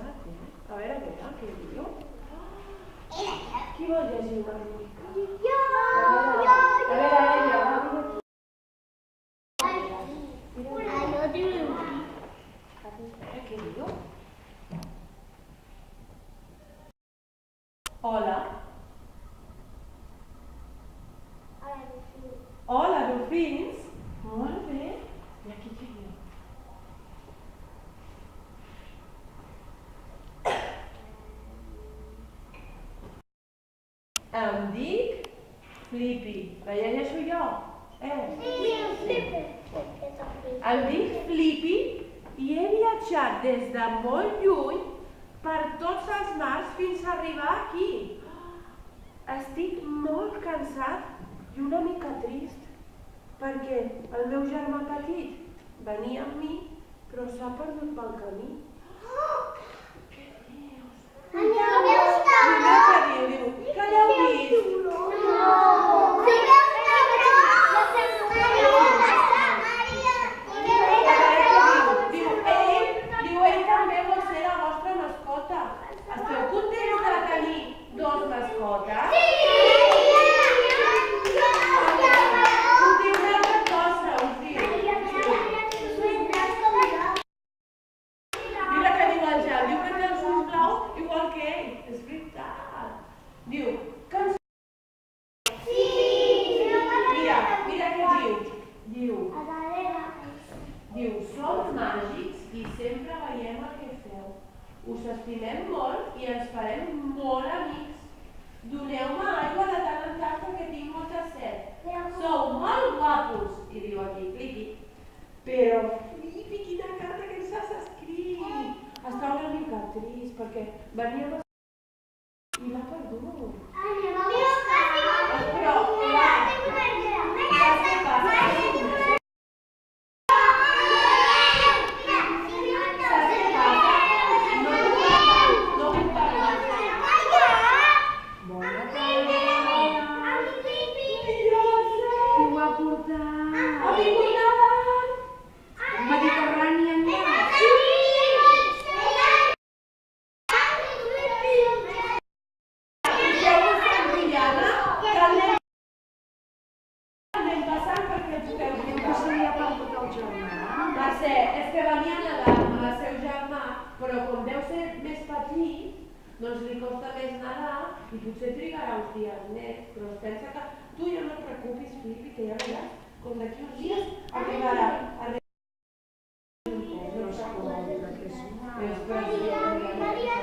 A veure què diu. Qui vol llegir una mica? Jo! A veure, ella, va, diu. Què diu? Hola. Hola, dofins. Molt bé. I aquí què diu? Em dic Flippy. La llegeixo jo? Em dic Flippy i he viatjat des de molt lluny per tots els mars fins a arribar aquí. Estic molt cansat i una mica trist perquè el meu germà petit venia amb mi però s'ha perdut pel camí. Què dius? Mira què diu, que l'heu vist? Diu, ell també vol ser la vostra mascota. Esteu contents de tenir dos mascotes? Us diu una altra cosa, us diu. Mira què diu el Jan, diu que té els ulls blaus igual que ell. És veritat. Diu, que ens... Mira què diu. Diu, som màgics i sempre veiem el que feu. Us estimem molt i ens farem molt amics. Doneu-me aigua de tant en tant perquè tinc molta set. Sou molt guapos. I diu aquí, Flippy. Però, Flippy, quina carta que ens has escrit. Està una mica trist perquè venia amb i l'ha perdut. Però, clar, saps què passa? És que venia a nedar amb el seu germà, però com deu ser més petit, doncs li costa més nedar i potser trigarà uns dies més, però es pensa que tu ja no et preocupis, Flippy, que ja veuràs com d'aquí uns dies arribarà. No sé com, és preciós.